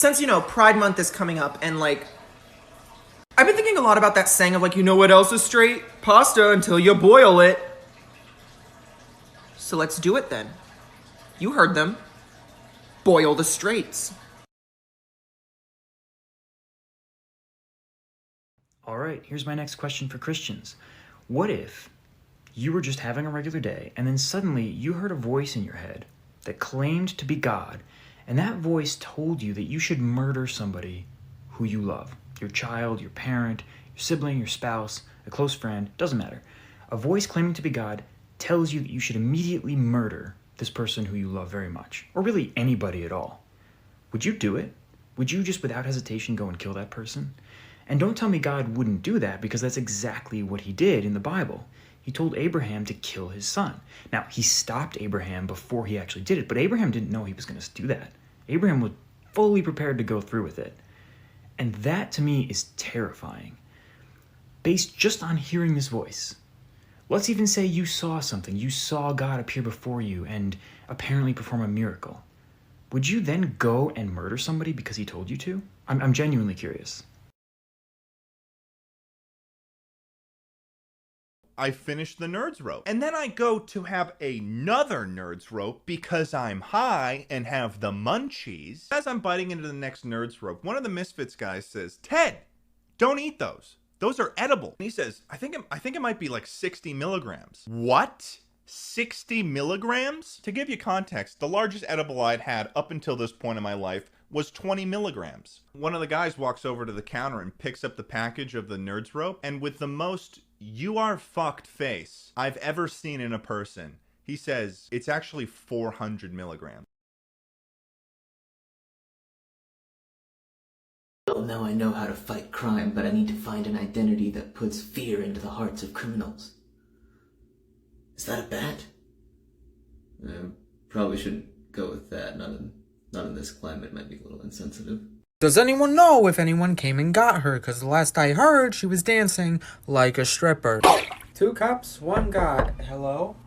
Since, Pride Month is coming up, and, I've been thinking a lot about that saying of, you know what else is straight? Pasta until you boil it. So let's do it then. You heard them. Boil the straights. All right, here's my next question for Christians. What if you were just having a regular day, and then suddenly you heard a voice in your head that claimed to be God, and that voice told you that you should murder somebody who you love? Your child, your parent, your sibling, your spouse, a close friend, doesn't matter. A voice claiming to be God tells you that you should immediately murder this person who you love very much, or really anybody at all. Would you do it? Would you just without hesitation go and kill that person? And don't tell me God wouldn't do that, because that's exactly what he did in the Bible. He told Abraham to kill his son. Now, he stopped Abraham before he actually did it, but Abraham didn't know he was going to do that. Abraham was fully prepared to go through with it. And that, to me, is terrifying. Based just on hearing this voice. Let's even say you saw something. You saw God appear before you and apparently perform a miracle. Would you then go and murder somebody because he told you to? I'm genuinely curious. I finish the Nerds Rope. And then I go to have another Nerds Rope because I'm high and have the munchies. As I'm biting into the next Nerds Rope, one of the Misfits guys says, "Ted, don't eat those. Those are edible." And he says, I think it might be like 60 milligrams. What? 60 milligrams? To give you context, the largest edible I'd had up until this point in my life was 20 milligrams. One of the guys walks over to the counter and picks up the package of the Nerds Rope, and with the most "you are fucked" face I've ever seen in a person, he says, it's actually 400 milligrams. Well, now I know how to fight crime, but I need to find an identity that puts fear into the hearts of criminals. Is that a bet? Probably shouldn't go with that. Not in this climate. Might be a little insensitive. Does anyone know if anyone came and got her? Because the last I heard, she was dancing like a stripper. 2 cups, 1 God. Hello?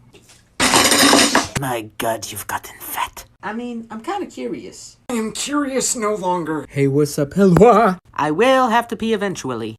My God, you've gotten fat. I mean, I'm kind of curious. I am curious no longer. Hey, what's up? Hello? I will have to pee eventually.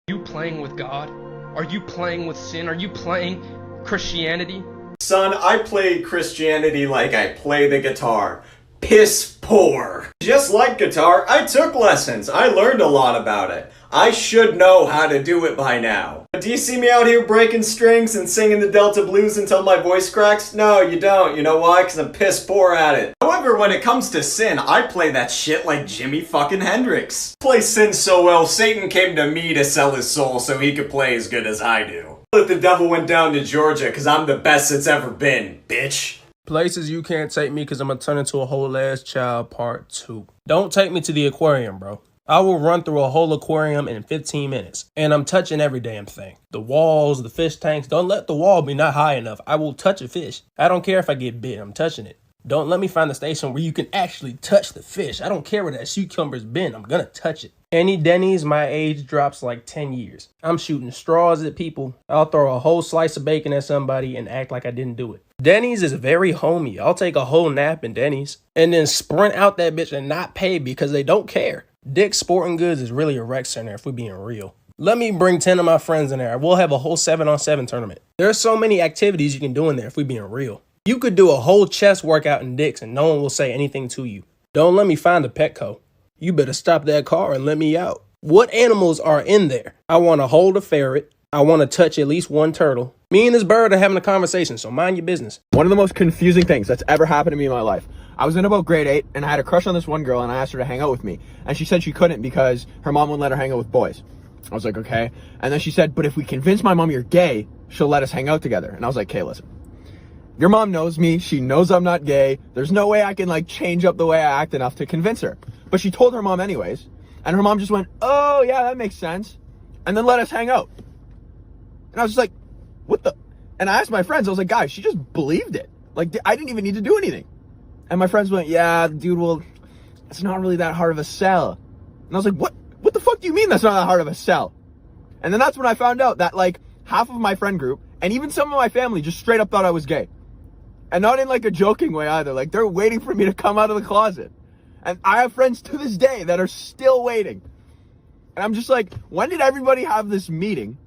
Are you playing with God? Are you playing with sin? Are you playing Christianity? Son, I play Christianity like I play the guitar. Piss poor. Just like guitar, I took lessons. I learned a lot about it. I should know how to do it by now. Do you see me out here breaking strings and singing the Delta Blues until my voice cracks? No, you don't. You know why? Because I'm piss poor at it. However, when it comes to sin, I play that shit like Jimi fucking Hendrix. Play sin so well, Satan came to me to sell his soul so he could play as good as I do. But the devil went down to Georgia because I'm the best it's ever been, bitch. Places you can't take me because I'm going to turn into a whole ass child part 2. Don't take me to the aquarium, bro. I will run through a whole aquarium in 15 minutes. And I'm touching every damn thing. The walls, the fish tanks. Don't let the wall be not high enough. I will touch a fish. I don't care if I get bit. I'm touching it. Don't let me find a station where you can actually touch the fish. I don't care where that cucumber's been. I'm going to touch it. Any Denny's, my age drops like 10 years. I'm shooting straws at people. I'll throw a whole slice of bacon at somebody and act like I didn't do it. Denny's is very homey. I'll take a whole nap in Denny's and then sprint out that bitch and not pay because they don't care. Dick's Sporting Goods is really a rec center if we're being real. Let me bring 10 of my friends in there. We'll have a whole 7-on-7 tournament. There's so many activities you can do in there if we're being real. You could do a whole chest workout in Dick's and no one will say anything to you. Don't let me find a Petco. You better stop that car and let me out. What animals are in there? I want to hold a ferret. I want to touch at least one turtle. Me and this bird are having a conversation, so mind your business. One of the most confusing things that's ever happened to me in my life. I was in about grade 8 and I had a crush on this one girl and I asked her to hang out with me. And she said she couldn't because her mom wouldn't let her hang out with boys. I was like, okay. And then she said, but if we convince my mom you're gay, she'll let us hang out together. And I was like, okay, listen. Your mom knows me. She knows I'm not gay. There's no way I can change up the way I act enough to convince her. But she told her mom anyways. And her mom just went, oh yeah, that makes sense. And then let us hang out. And I was just like, what the? And I asked my friends, I was like, guys, she just believed it. I didn't even need to do anything. And my friends went, yeah, dude, well, it's not really that hard of a sell. And I was like, what the fuck do you mean that's not that hard of a sell? And then that's when I found out that half of my friend group and even some of my family just straight up thought I was gay. And not in like a joking way either. Like, they're waiting for me to come out of the closet. And I have friends to this day that are still waiting. And I'm just like, when did everybody have this meeting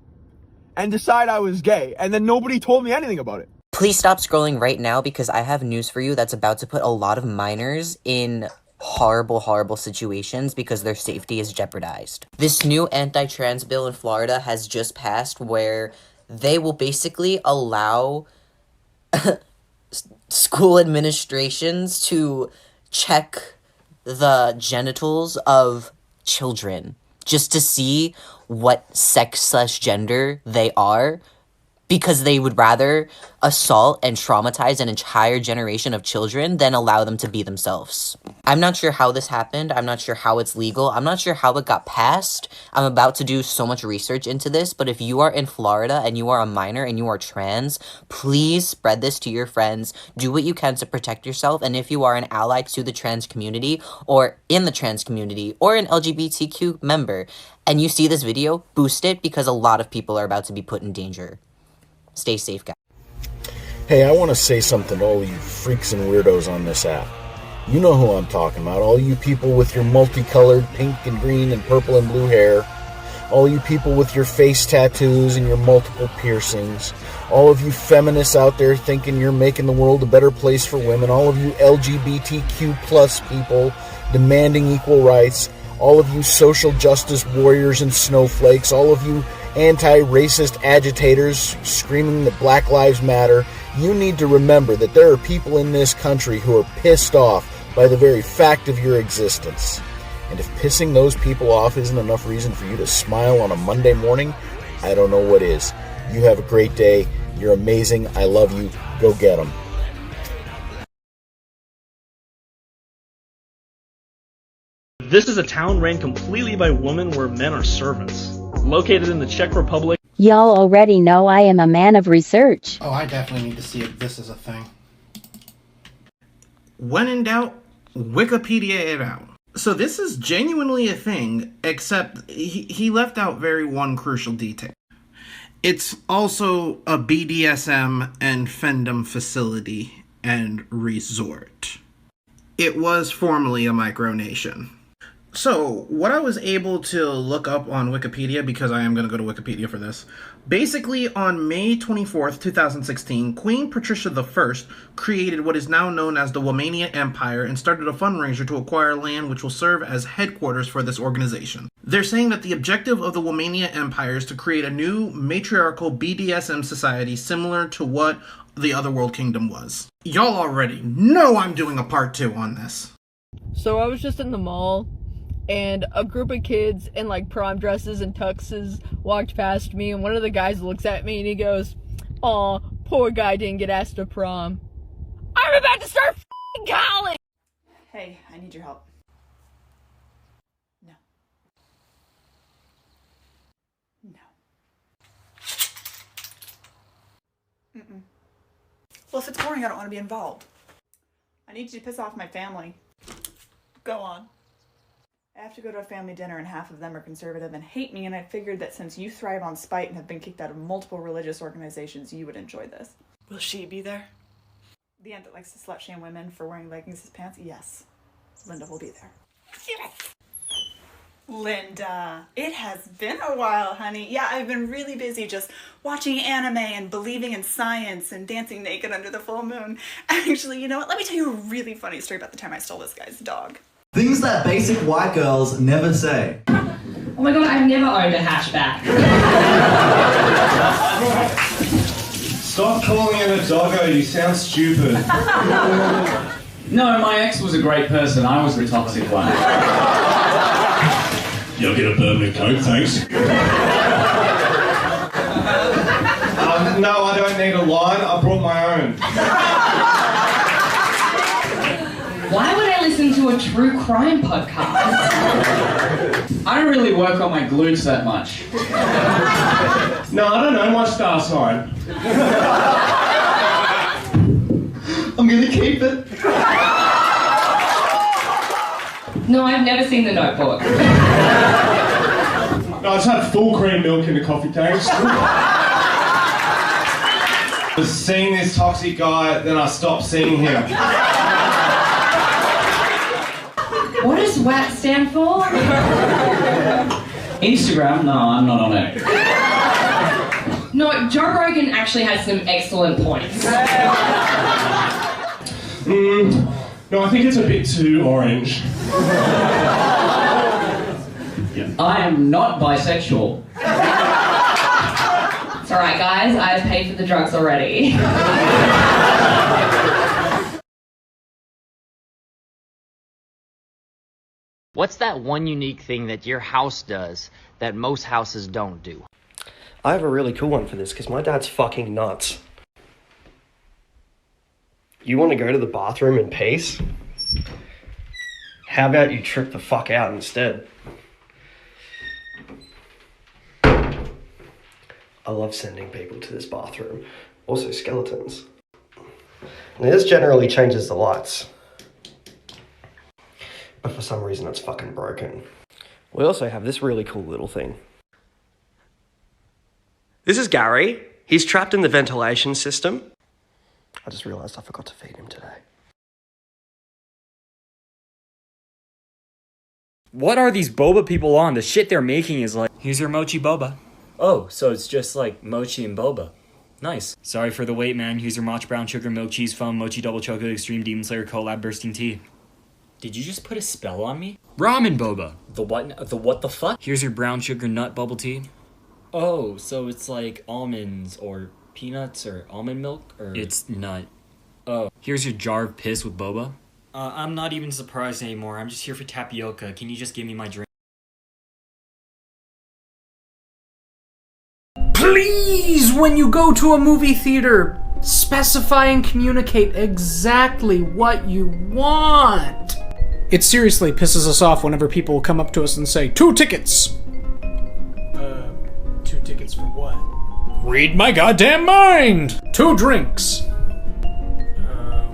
and decide I was gay, and then nobody told me anything about it? Please stop scrolling right now, because I have news for you that's about to put a lot of minors in horrible, horrible situations because their safety is jeopardized. This new anti-trans bill in Florida has just passed where they will basically allow school administrations to check the genitals of children just to see what sex/gender they are, because they would rather assault and traumatize an entire generation of children than allow them to be themselves. I'm not sure how this happened. I'm not sure how it's legal. I'm not sure how it got passed. I'm about to do so much research into this, but if you are in Florida and you are a minor and you are trans, please spread this to your friends. Do what you can to protect yourself, and if you are an ally to the trans community, or in the trans community, or an LGBTQ member, and you see this video, boost it, because a lot of people are about to be put in danger. Stay safe, guys. Hey, I want to say something to all you freaks and weirdos on this app. You know who I'm talking about. All you people with your multicolored pink and green and purple and blue hair. All you people with your face tattoos and your multiple piercings. All of you feminists out there thinking you're making the world a better place for women. All of you LGBTQ plus people demanding equal rights. All of you social justice warriors and snowflakes. All of you anti-racist agitators screaming that Black Lives Matter. You need to remember that there are people in this country who are pissed off by the very fact of your existence. And if pissing those people off isn't enough reason for you to smile on a Monday morning, I don't know what is. You have a great day. You're amazing. I love you. Go get them. This is a town ran completely by women where men are servants. Located in the Czech Republic. Y'all already know I am a man of research. Oh, I definitely need to see if this is a thing. When in doubt, Wikipedia it out. So this is genuinely a thing, except he left out one crucial detail. It's also a BDSM and fandom facility and resort. It was formerly a micronation. So, what I was able to look up on Wikipedia, because I am going to go to Wikipedia for this, basically on May 24th, 2016, Queen Patricia I created what is now known as the Womania Empire and started a fundraiser to acquire land which will serve as headquarters for this organization. They're saying that the objective of the Womania Empire is to create a new matriarchal BDSM society similar to what the Otherworld Kingdom was. Y'all already know I'm doing a part 2 on this. So I was just in the mall, and a group of kids in like prom dresses and tuxes walked past me, and one of the guys looks at me and he goes, "Aw, poor guy didn't get asked to prom." I'm about to start f***ing college! Hey, I need your help. No. No. Mm-mm. Well, if it's boring, I don't want to be involved. I need you to piss off my family. Go on. I have to go to a family dinner and half of them are conservative and hate me, and I figured that since you thrive on spite and have been kicked out of multiple religious organizations, you would enjoy this. Will she be there? The aunt that likes to slut-shame women for wearing leggings as pants? Yes. Linda will be there. Yes! Linda, it has been a while, honey. Yeah, I've been really busy just watching anime and believing in science and dancing naked under the full moon. Actually, you know what? Let me tell you a really funny story about the time I stole this guy's dog. Things that basic white girls never say. Oh my god, I've never owned a hatchback. Stop calling it a doggo, you sound stupid. No, my ex was a great person, I was the toxic one. You'll get a permanent coat, thanks. No, I don't need a line, I brought my own. Why would I listen to a true crime podcast? I don't really work on my glutes that much. No, I don't know, my star sign. I'm gonna keep it. No, I've never seen The Notebook. No, I just had full cream milk in the coffee tanks. I was seeing this toxic guy, then I stopped seeing him. What does WAT stand for? Instagram? No, I'm not on it. No, Joe Rogan actually has some excellent points. No, I think it's a bit too orange. I am not bisexual. It's alright, guys, I paid for the drugs already. What's that one unique thing that your house does that most houses don't do? I have a really cool one for this because my dad's fucking nuts. You want to go to the bathroom and pace? How about you trip the fuck out instead? I love sending people to this bathroom. Also skeletons. And this generally changes the lights. But for some reason it's fucking broken. We also have this really cool little thing. This is Gary. He's trapped in the ventilation system. I just realised I forgot to feed him today. What are these boba people on? The shit they're making is like, here's your mochi boba. Oh, so it's just like mochi and boba. Nice. Sorry for the wait, man. Here's your matcha brown sugar milk cheese foam mochi double chocolate extreme demon slayer collab bursting tea. Did you just put a spell on me? Ramen boba. The what? The what the fuck? Here's your brown sugar nut bubble tea. Oh, so it's like almonds or peanuts or almond milk or... It's nut. Oh. Here's your jar of piss with boba. I'm not even surprised anymore. I'm just here for tapioca. Can you just give me my drink? Please, when you go to a movie theater, specify and communicate exactly what you want. It seriously pisses us off whenever people come up to us and say, 2 tickets. 2 tickets for what? Read my goddamn mind. 2 drinks.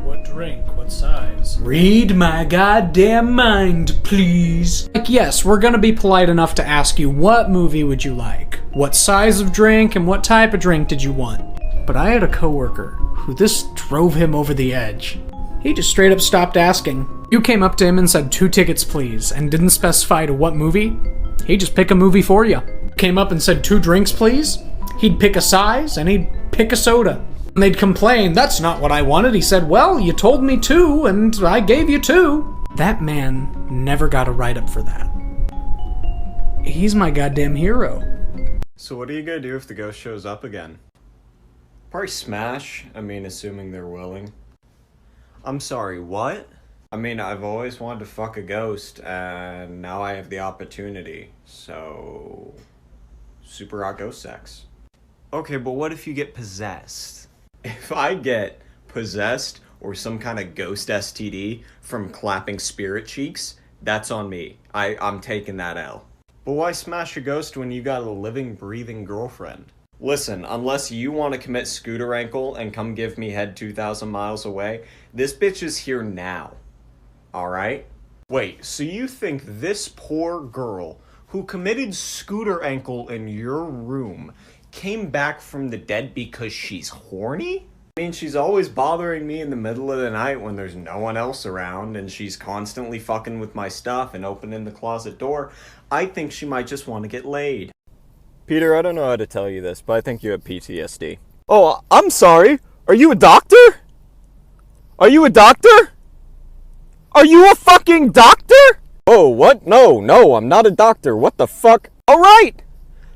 What drink? What size? Read my goddamn mind, please. Like, yes, we're gonna be polite enough to ask you, what movie would you like? What size of drink and what type of drink did you want? But I had a coworker who this drove him over the edge. He just straight up stopped asking. You came up to him and said 2 tickets please and didn't specify to what movie. He'd just pick a movie for you. Came up and said 2 drinks please. He'd pick a size and he'd pick a soda. And they'd complain, that's not what I wanted. He said, well, you told me 2 and I gave you 2. That man never got a write-up for that. He's my goddamn hero. So what are you gonna do if the ghost shows up again? Probably smash. I mean, assuming they're willing. I'm sorry, what? I mean, I've always wanted to fuck a ghost, and now I have the opportunity, so... super hot ghost sex. Okay, but what if you get possessed? If I get possessed or some kind of ghost STD from clapping spirit cheeks, that's on me. I'm taking that L. But why smash a ghost when you got a living, breathing girlfriend? Listen, unless you want to commit scooter ankle and come give me head 2,000 miles away, this bitch is here now. Alright? Wait, so you think this poor girl who committed scooter ankle in your room came back from the dead because she's horny? I mean, she's always bothering me in the middle of the night when there's no one else around, and she's constantly fucking with my stuff and opening the closet door. I think she might just want to get laid. Peter, I don't know how to tell you this, but I think you have PTSD. Oh, I'm sorry. Are you a doctor? Are you a doctor? Are you a fucking doctor? Oh, what? No, I'm not a doctor. What the fuck? Alright!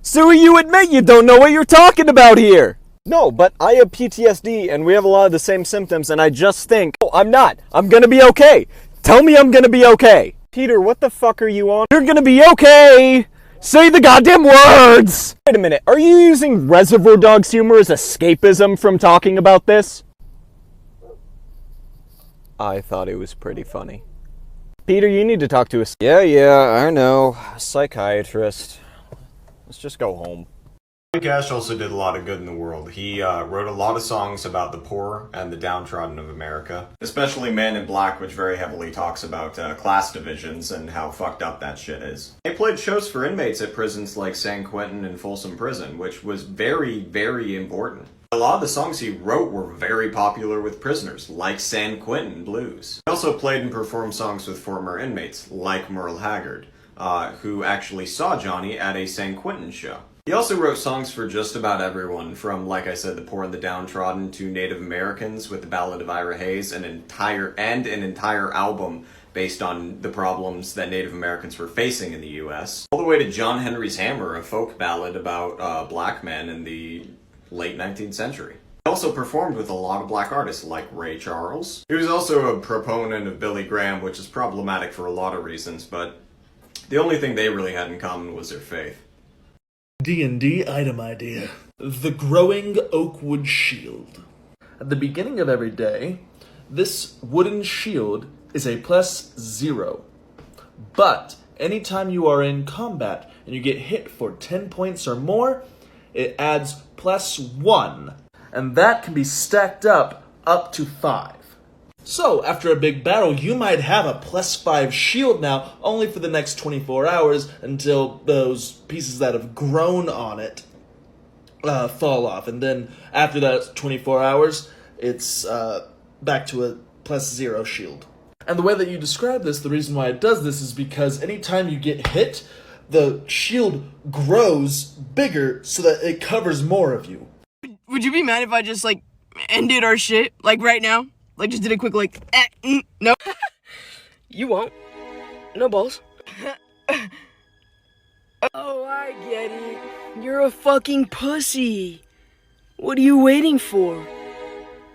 So you admit you don't know what you're talking about here. No, but I have PTSD and we have a lot of the same symptoms and I just think, oh, I'm not. I'm gonna be okay. Tell me I'm gonna be okay. Peter, what the fuck are you on? You're gonna be okay. Say the goddamn words! Wait a minute, are you using Reservoir Dogs humor as escapism from talking about this? I thought it was pretty funny. Peter, you need to talk to a... Yeah, I know. A psychiatrist. Let's just go home. Cash also did a lot of good in the world. He wrote a lot of songs about the poor and the downtrodden of America, especially Man in Black, which very heavily talks about class divisions and how fucked up that shit is. He played shows for inmates at prisons like San Quentin and Folsom Prison, which was very, very important. A lot of the songs he wrote were very popular with prisoners, like San Quentin Blues. He also played and performed songs with former inmates, like Merle Haggard, who actually saw Johnny at a San Quentin show. He also wrote songs for just about everyone, from, like I said, the poor and the downtrodden to Native Americans with the Ballad of Ira Hayes, an entire album based on the problems that Native Americans were facing in the U.S., all the way to John Henry's Hammer, a folk ballad about black men in the late 19th century. He also performed with a lot of black artists like Ray Charles. He was also a proponent of Billy Graham, which is problematic for a lot of reasons, but the only thing they really had in common was their faith. D&D item idea. The growing oakwood shield. At the beginning of every day, this wooden shield is a +0. But anytime you are in combat and you get hit for 10 points or more, it adds +1. And that can be stacked up to 5. So, after a big battle, you might have a +5 shield now, only for the next 24 hours until those pieces that have grown on it fall off. And then after that 24 hours, it's back to a +0 shield. And the way that you describe this, the reason why it does this is because anytime you get hit, the shield grows bigger so that it covers more of you. Would you be mad if I just, like, ended our shit, like, right now? Like, just did a quick, like, no. You won't. No balls. Oh, I get it. You're a fucking pussy. What are you waiting for?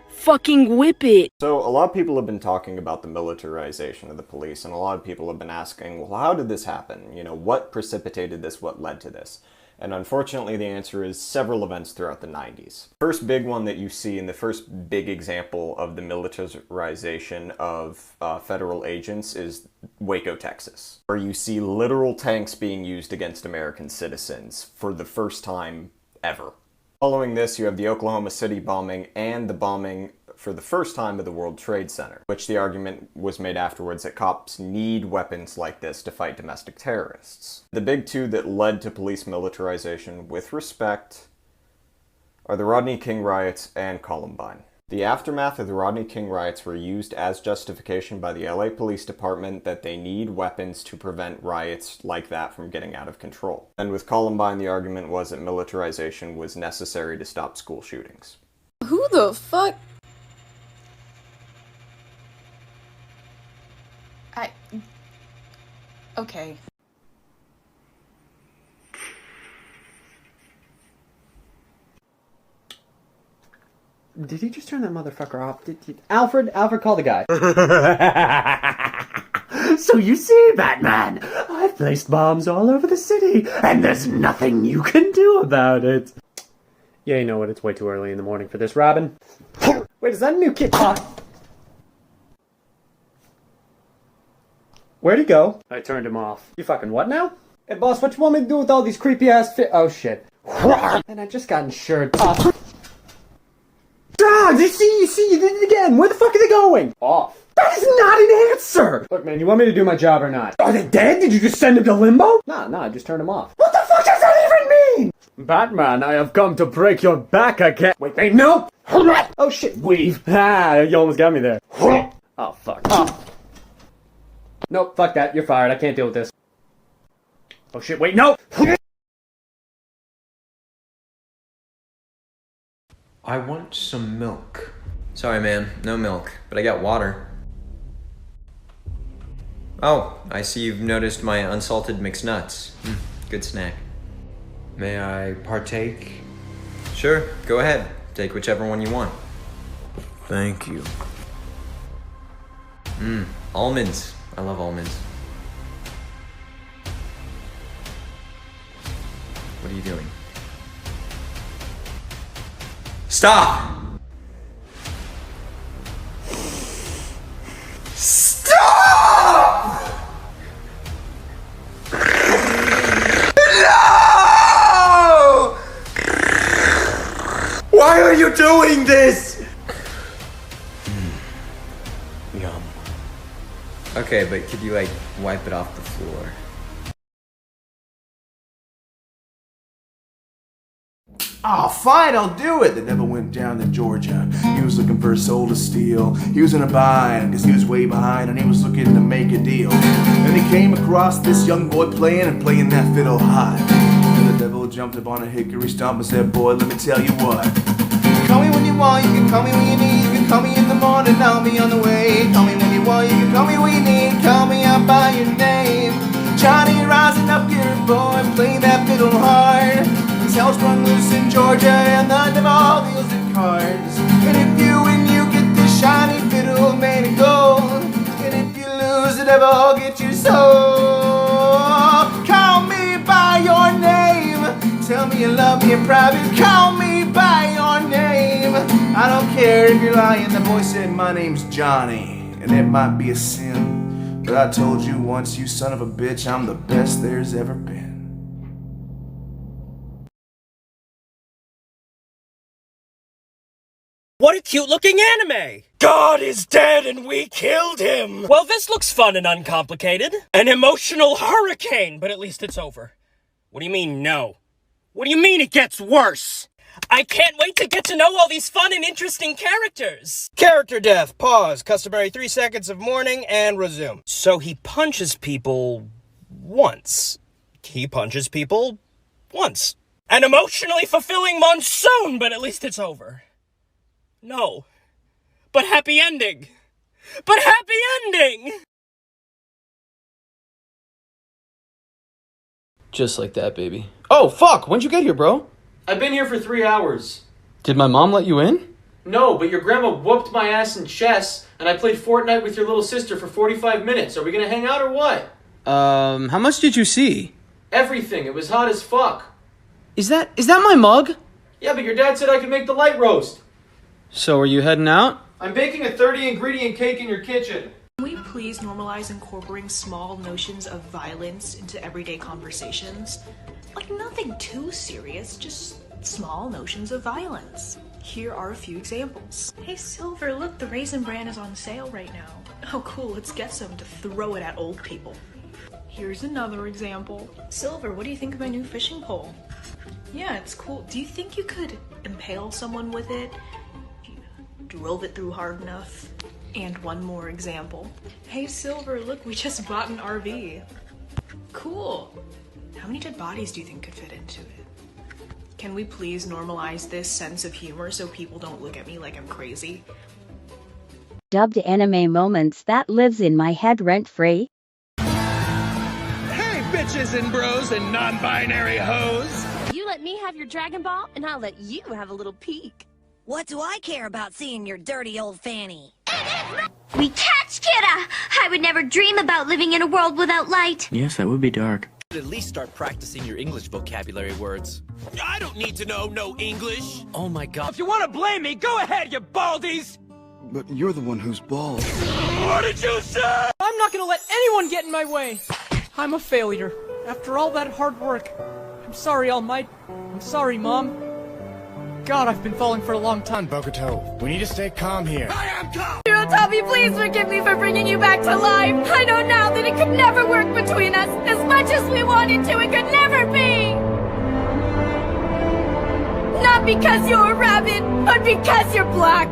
Fucking whip it. So, a lot of people have been talking about the militarization of the police, and a lot of people have been asking, well, how did this happen? You know, what precipitated this? What led to this? And unfortunately, the answer is several events throughout the 90s. First big one that you see, and the first big example of the militarization of federal agents, is Waco, Texas, where you see literal tanks being used against American citizens for the first time ever. Following this, you have the Oklahoma City bombing and the bombing for the first time of the World Trade Center, which the argument was made afterwards that cops need weapons like this to fight domestic terrorists. The big two that led to police militarization with respect are the Rodney King riots and Columbine. The aftermath of the Rodney King riots were used as justification by the LA Police Department that they need weapons to prevent riots like that from getting out of control. And with Columbine, the argument was that militarization was necessary to stop school shootings. Who the fuck? Okay. Did he just turn that motherfucker off? Alfred, call the guy. So you see, Batman, I've placed bombs all over the city, and there's nothing you can do about it. Yeah, you know what, it's way too early in the morning for this, Robin. Wait, is that a new kid? Where'd he go? I turned him off. You fucking what now? Hey, boss, what you want me to do with all these creepy-ass oh, shit. And I just got insured. Ah, you see, you did it again. Where the fuck are they going? Off. That is not an answer! Look, man, you want me to do my job or not? Are they dead? Did you just send them to limbo? Nah, I just turned them off. What the fuck does that even mean? Batman, I have come to break your back again. Wait, no! Oh shit, weave. Ah, you almost got me there. Oh, fuck. Oh. Nope, fuck that. You're fired. I can't deal with this. Oh shit, wait, no! I want some milk. Sorry, man. No milk. But I got water. Oh, I see you've noticed my unsalted mixed nuts. Good snack. May I partake? Sure, go ahead. Take whichever one you want. Thank you. Almonds. I love almonds. What are you doing? Stop! Stop! No! Why are you doing this? Yum. Okay, but could you, like, wipe it off the floor? Oh, fine, I'll do it. The devil went down to Georgia. He was looking for a soul to steal. He was in a bind, cause he was way behind, and he was looking to make a deal. And he came across this young boy playing that fiddle high. And the devil jumped up on a hickory stump and said, boy, let me tell you what. Call me when you want, you can call me when you need. You can call me in the morning, I'll be on the way. Call me when you want, you can call me when you need. Call me out by your name. Johnny rising up here, boy, playing that fiddle hard. His hell sprung loose in Georgia, and the devil deals in cards. And if you win, you get this shiny fiddle made of gold. And if you lose, the devil will get your soul. Call me by your name. Tell me you love me in private. Call me by your name. I don't care if you're lying. The boy said my name's Johnny, and it might be a sin, but I told you once, you son of a bitch, I'm the best there's ever been. What a cute-looking anime! God is dead and we killed him! Well, this looks fun and uncomplicated. An emotional hurricane, but at least it's over. What do you mean, no? What do you mean it gets worse? I can't wait to get to know all these fun and interesting characters! Character death, pause, customary 3 seconds of mourning, and resume. So he punches people once. He punches people once. An emotionally fulfilling monsoon, but at least it's over. No. But happy ending. But happy ending! Just like that, baby. Oh, fuck! When'd you get here, bro? I've been here for 3 hours. Did my mom let you in? No, but your grandma whooped my ass in chess, and I played Fortnite with your little sister for 45 minutes. Are we gonna hang out or what? How much did you see? Everything. It was hot as fuck. Is that my mug? Yeah, but your dad said I could make the light roast. So are you heading out? I'm baking a 30-ingredient cake in your kitchen. Can we please normalize incorporating small notions of violence into everyday conversations? Like nothing too serious, just small notions of violence. Here are a few examples. Hey Silver, look, the Raisin Bran is on sale right now. Oh cool, let's get some to throw it at old people. Here's another example. Silver, what do you think of my new fishing pole? Yeah, it's cool. Do you think you could impale someone with it? Drove it through hard enough. And one more example. Hey Silver, look, we just bought an RV. Cool. How many dead bodies do you think could fit into it? Can we please normalize this sense of humor so people don't look at me like I'm crazy? Dubbed anime moments that lives in my head rent-free. Hey, bitches and bros and non-binary hoes! You let me have your Dragon Ball, and I'll let you have a little peek. What do I care about seeing your dirty old fanny? We catch Kidda! I would never dream about living in a world without light. Yes, that would be dark. At least start practicing your English vocabulary words. I don't need to know no English. Oh my god. If you want to blame me, go ahead, you baldies! But you're the one who's bald. What did you say? I'm not gonna let anyone get in my way. I'm a failure. After all that hard work. I'm sorry, All Might. I'm sorry, Mom. God, I've been falling for a long time. Bokuto, we need to stay calm here. I am calm! Hirotobi, please forgive me for bringing you back to life. I know now that it could never work between us. As much as we wanted to, it could never be. Not because you're a rabbit, but because you're black.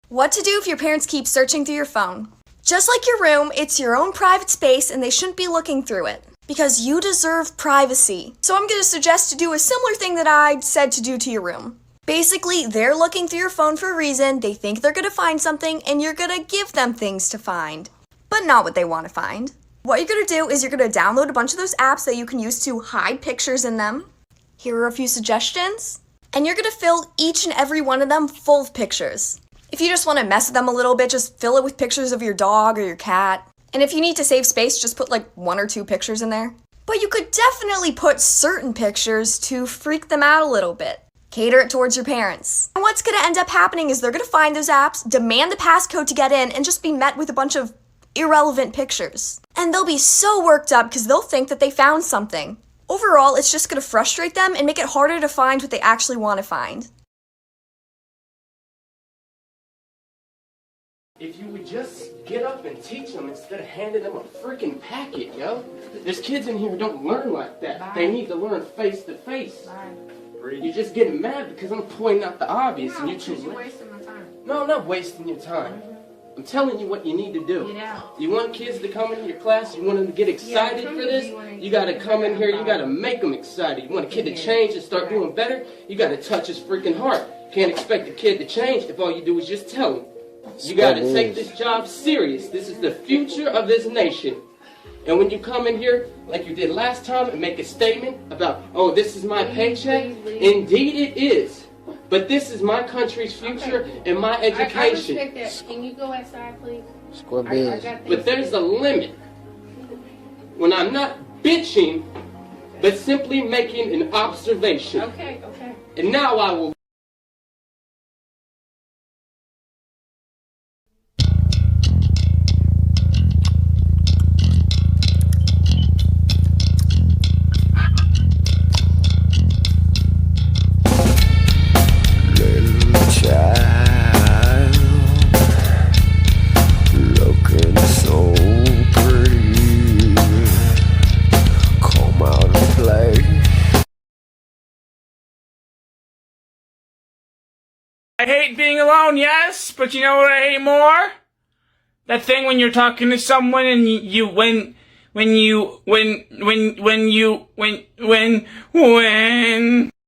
What to do if your parents keep searching through your phone? Just like your room, it's your own private space and they shouldn't be looking through it. Because you deserve privacy. So I'm going to suggest to do a similar thing that I said to do to your room. Basically, they're looking through your phone for a reason, they think they're going to find something, and you're going to give them things to find. But not what they want to find. What you're going to do is you're going to download a bunch of those apps that you can use to hide pictures in them. Here are a few suggestions. And you're going to fill each and every one of them full of pictures. If you just want to mess with them a little bit, just fill it with pictures of your dog or your cat. And if you need to save space, just put like 1 or 2 pictures in there. But you could definitely put certain pictures to freak them out a little bit. Cater it towards your parents. And what's going to end up happening is they're going to find those apps, demand the passcode to get in, and just be met with a bunch of irrelevant pictures. And they'll be so worked up because they'll think that they found something. Overall, it's just going to frustrate them and make it harder to find what they actually want to find. If you would just get up and teach them instead of handing them a freaking packet, yo. There's kids in here who don't learn like that. Bye. They need to learn face to face. Bye. You're just getting mad because I'm pointing out the obvious and you're too you're late. wasting my time. No, I'm not wasting your time. I'm telling you what you need to do. Get out. You want kids to come into your class, you want them to get excited tell for me this, you wanna you gotta come in here, you bye. gotta make them excited. You want a kid to change and start doing better, you gotta touch his freaking heart. Can't expect a kid to change if all you do is just tell him. You gotta take this job serious. This is the future of this nation. And when you come in here, like you did last time, and make a statement about, oh, this is my paycheck, indeed it is. But this is my country's future and my education. I respect that. Can you go outside, please? But there's a limit. When I'm not bitching, but simply making an observation. Okay. And now I will. Looking so pretty, come out and play. I hate being alone, yes, but you know what I hate more? That thing when you're talking to someone and when